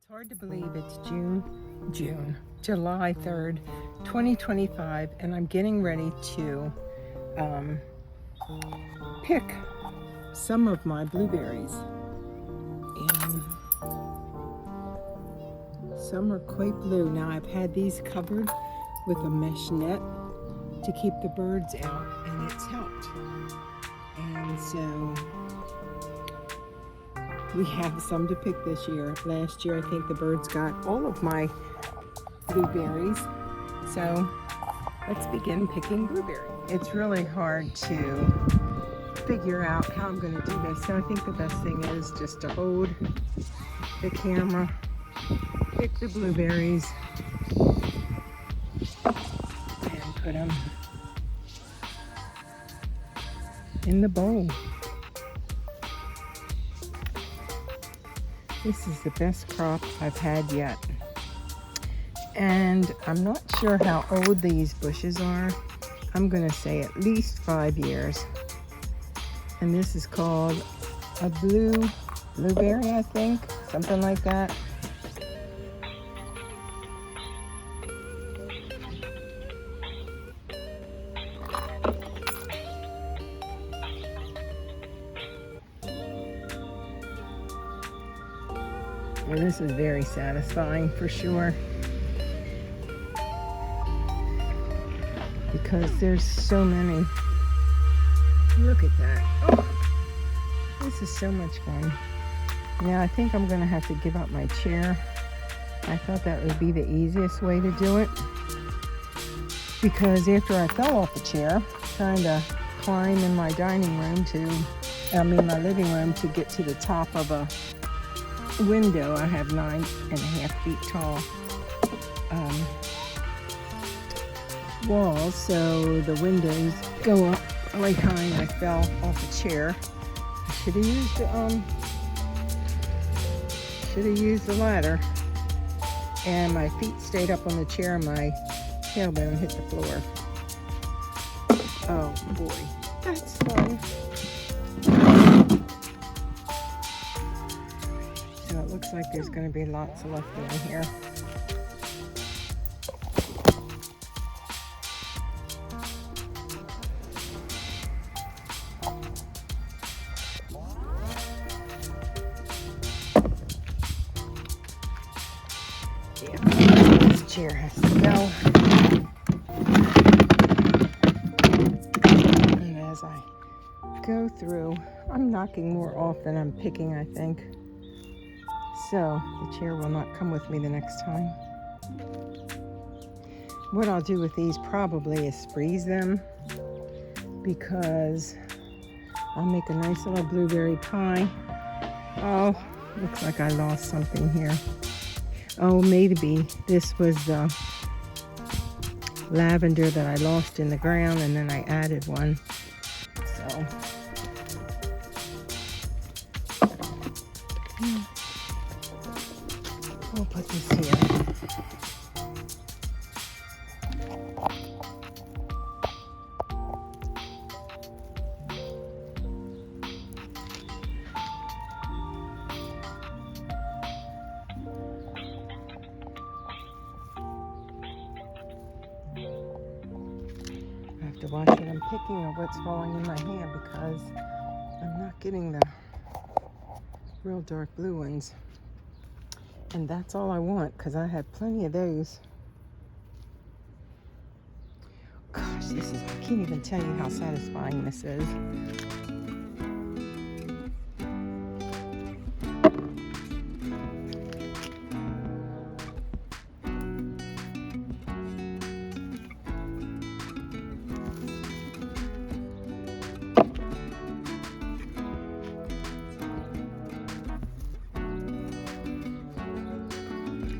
It's hard to believe it's July 3rd, 2025, and I'm getting ready to pick some of my blueberries. And some are quite blue. Now I've had these covered with a mesh net to keep the birds out, and it's helped. And so we have some to pick this year. Last year I think the birds got all of my blueberries. So let's begin picking blueberries. It's really hard to figure out how I'm going to do this. So I think the best thing is just to hold the camera, pick the blueberries, and put them in the bowl. This is the best crop I've had yet. And I'm not sure how old these bushes are. I'm gonna say at least 5 years. And this is called a blueberry, I think, something like that. Well, this is very satisfying for sure, because there's so many. Look at that. Oh, this is so much fun. Now I think I'm gonna have to give up my chair. I thought that would be the easiest way to do it, because after I fell off the chair trying to climb in my my living room to get to the top of a window. I have 9.5 feet tall walls, so the windows go up really high, and I fell off a chair. I should have used the ladder, and my feet stayed up on the chair and my tailbone hit the floor. Oh boy, that's fun. So it looks like there's going to be lots left in here. Yeah, this chair has to go. And as I go through, I'm knocking more off than I'm picking, I think. So the chair will not come with me the next time. What I'll do with these probably is freeze them, because I'll make a nice little blueberry pie. Oh, looks like I lost something here. Oh, maybe this was the lavender that I lost in the ground, and then I added one. So we'll put this here. I have to watch what I'm picking or what's falling in my hand, because I'm not getting the real dark blue ones. And that's all I want, because I have plenty of those. Gosh, I can't even tell you how satisfying this is.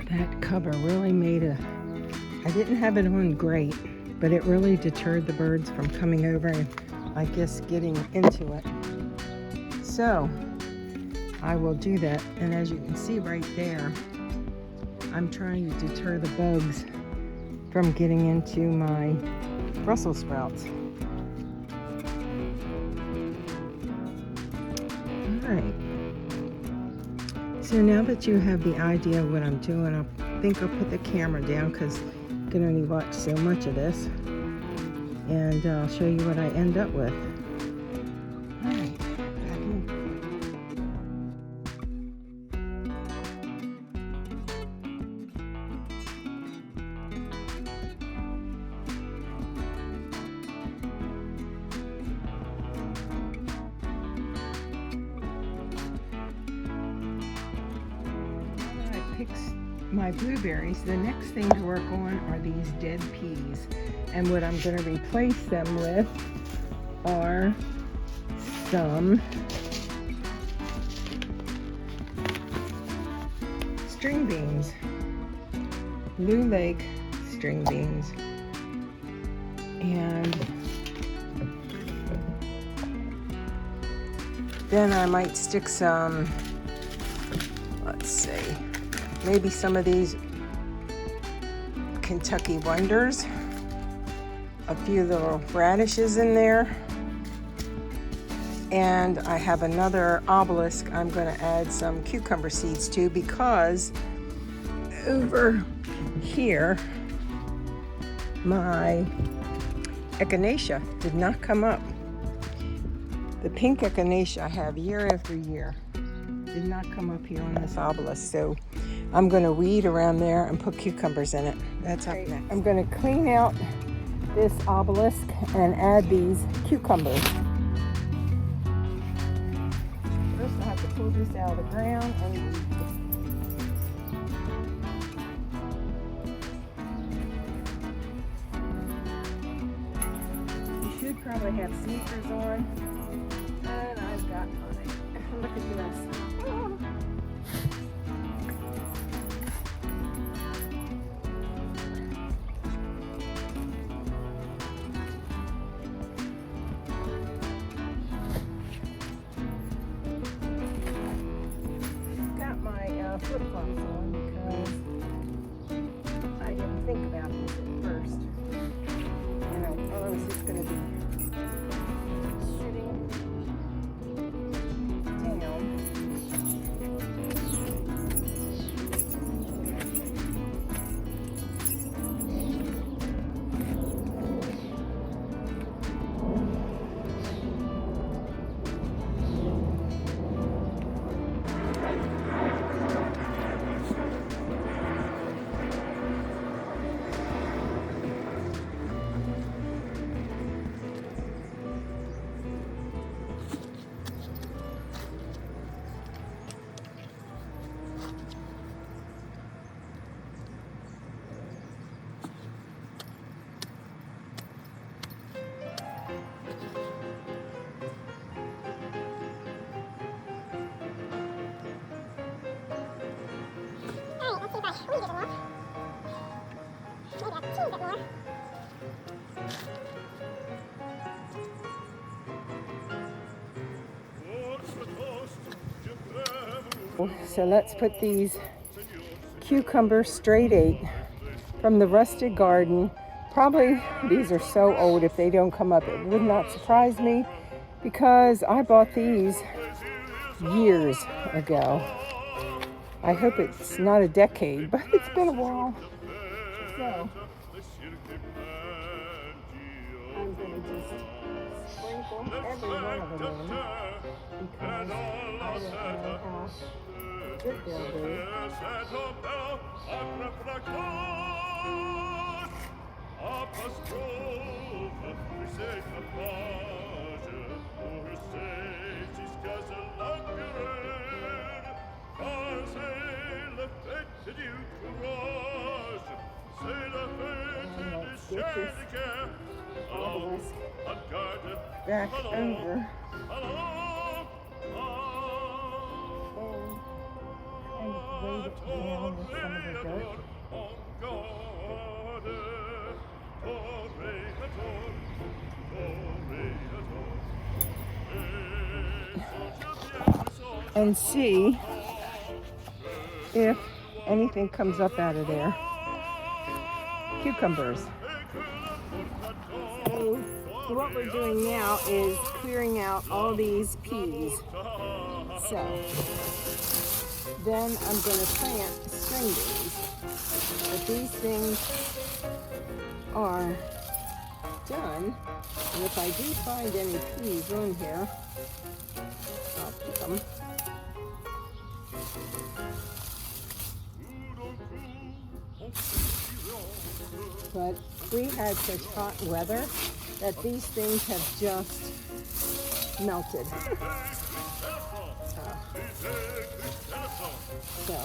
That cover really I didn't have it on great, but it really deterred the birds from coming over and, I guess, getting into it. So I will do that. And as you can see right there, I'm trying to deter the bugs from getting into my Brussels sprouts. All right. So now that you have the idea of what I'm doing, I think I'll put the camera down because you can only watch so much of this. And I'll show you what I end up with. All right, back in. My blueberries, the next thing to work on are these dead peas, and what I'm going to replace them with are some string beans, Blue Lake string beans, and then I might stick some, let's see, maybe some of these Kentucky Wonders, a few little radishes in there, and I have another obelisk I'm going to add some cucumber seeds to, because over here my echinacea did not come up. The pink echinacea I have year after year did not come up here on this obelisk, so I'm going to weed around there and put cucumbers in it. That's up next. I'm going to clean out this obelisk and add these cucumbers. First I have to pull this out of the ground and weed. You should probably have sneakers on, and I've got mine. Look at this. Oh. Flip-flops on because I didn't think about this at first. You know, I was just going to be sitting down. So let's put these cucumbers straight ate from the rusted garden. Probably these are so old if they don't come up. It would not surprise me because I bought these years ago. I hope it's not a decade, but it's been a while. So I'm going to just sprinkle every one of them in because I don't know how good they'll be. Back over and weight it down with some of the dirt. And see if anything comes up out of there. Cucumbers. So what we're doing now is clearing out all these peas. So then I'm going to plant string beans. But these things are done, and if I do find any peas on here, I'll pick them. But we had such hot weather that these things have just melted. So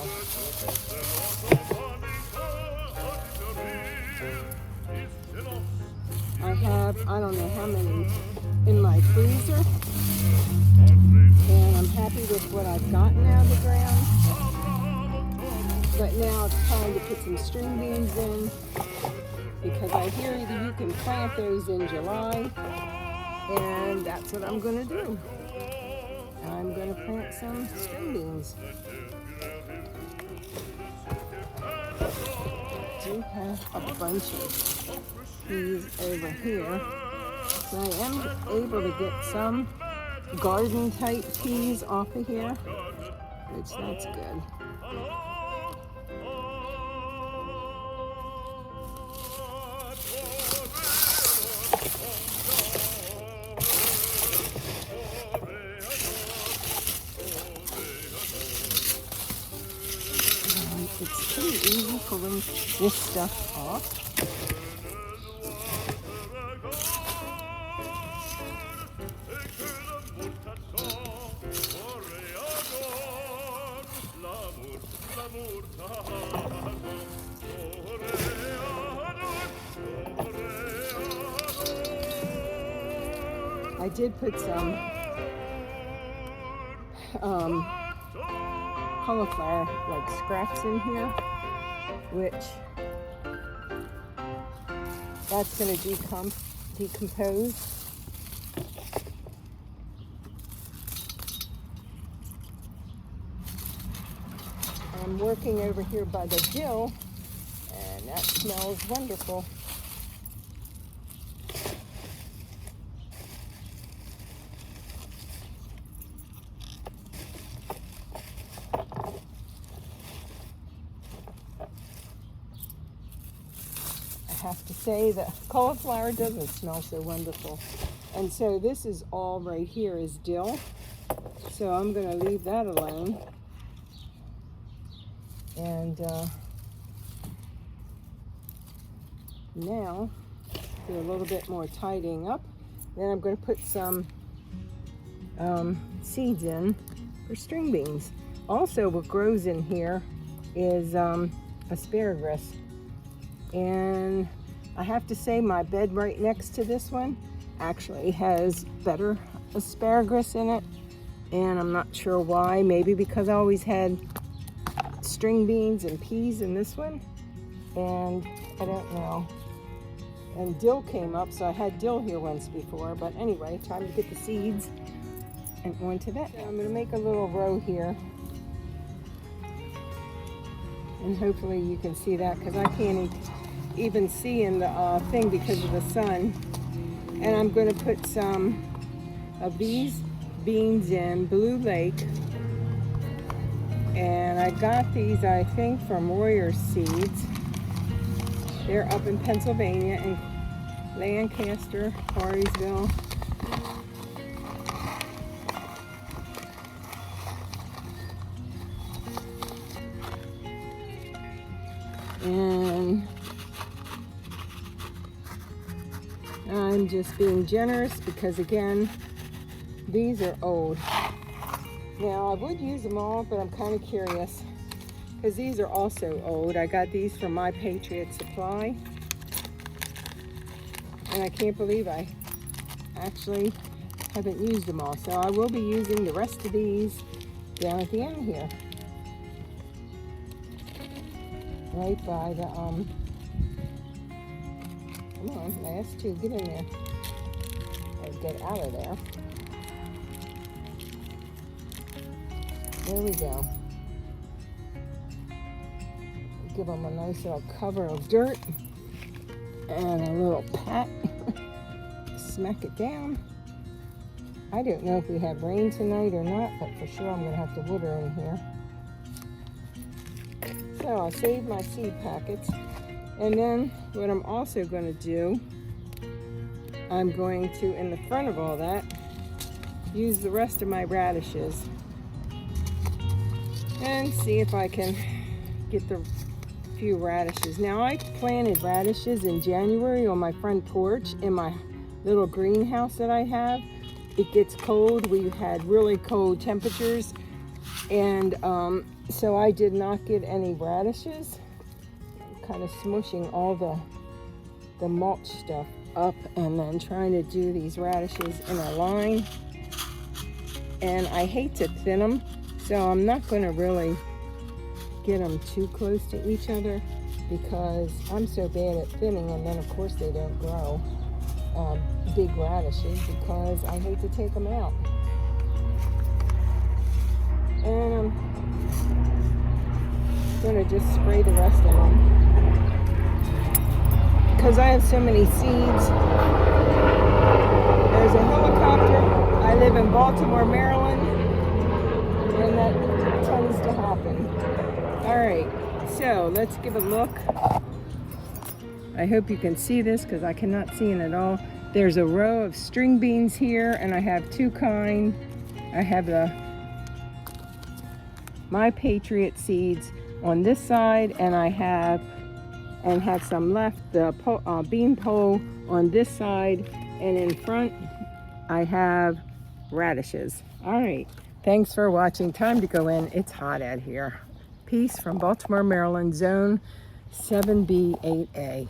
I have, I don't know how many in my freezer, and I'm happy with what I've gotten out of the ground. But now it's time to put some string beans in, because I hear that you can plant those in July, and that's what I'm going to do. I'm going to plant some string beans. I do have a bunch of peas over here, so I am able to get some garden type peas off of here, which that's good. It's pretty easy pulling this stuff off. I did put some cauliflower like scraps in here, which that's going to decompose. I'm working over here by the dill, and that smells wonderful. I have to say the cauliflower doesn't smell so wonderful. And so this is all right here is dill. So I'm going to leave that alone. And now do a little bit more tidying up. Then I'm going to put some seeds in for string beans. Also, what grows in here is asparagus. And I have to say my bed right next to this one actually has better asparagus in it. And I'm not sure why. Maybe because I always had string beans and peas in this one. And I don't know. And dill came up, so I had dill here once before. But anyway, time to get the seeds and onto that. I'm going to make a little row here. And hopefully you can see that, because I can't even see in the thing because of the sun. And I'm going to put some of these beans in Blue Lake. And I got these, I think, from Royer Seeds. They're up in Pennsylvania, in Lancaster, Harrisville. And I'm just being generous because, again, these are old. Now, I would use them all, but I'm kind of curious because these are also old. I got these from My Patriot Supply. And I can't believe I actually haven't used them all. So I will be using the rest of these down at the end here. Right by the, come on, last two, get in there. Let's get out of there. There we go. Give them a nice little cover of dirt and a little pat. Smack it down. I don't know if we have rain tonight or not, but for sure I'm going to have to water in here. So I'll save my seed packets. And then what I'm also going to do, I'm going to, in the front of all that, use the rest of my radishes and see if I can get the few radishes. Now I planted radishes in January on my front porch in my little greenhouse that I have. It gets cold. We had really cold temperatures, and so I did not get any radishes. I'm kind of smushing all the mulch stuff up and then trying to do these radishes in a line. And I hate to thin them, so I'm not going to really get them too close to each other because I'm so bad at thinning, and then of course they don't grow big radishes because I hate to take them out. And I'm going to just spray the rest of them because I have so many seeds. There's a helicopter. I live in Baltimore, Maryland, and that tends to happen. All right, so let's give a look. I hope you can see this because I cannot see it at all. There's a row of string beans here, and I have two kind. I have the My Patriot seeds on this side, and I have some left, the bean pole on this side, and in front I have radishes. All right, thanks for watching. Time to go in. It's hot out here. Peace from Baltimore, Maryland, zone 7B8A.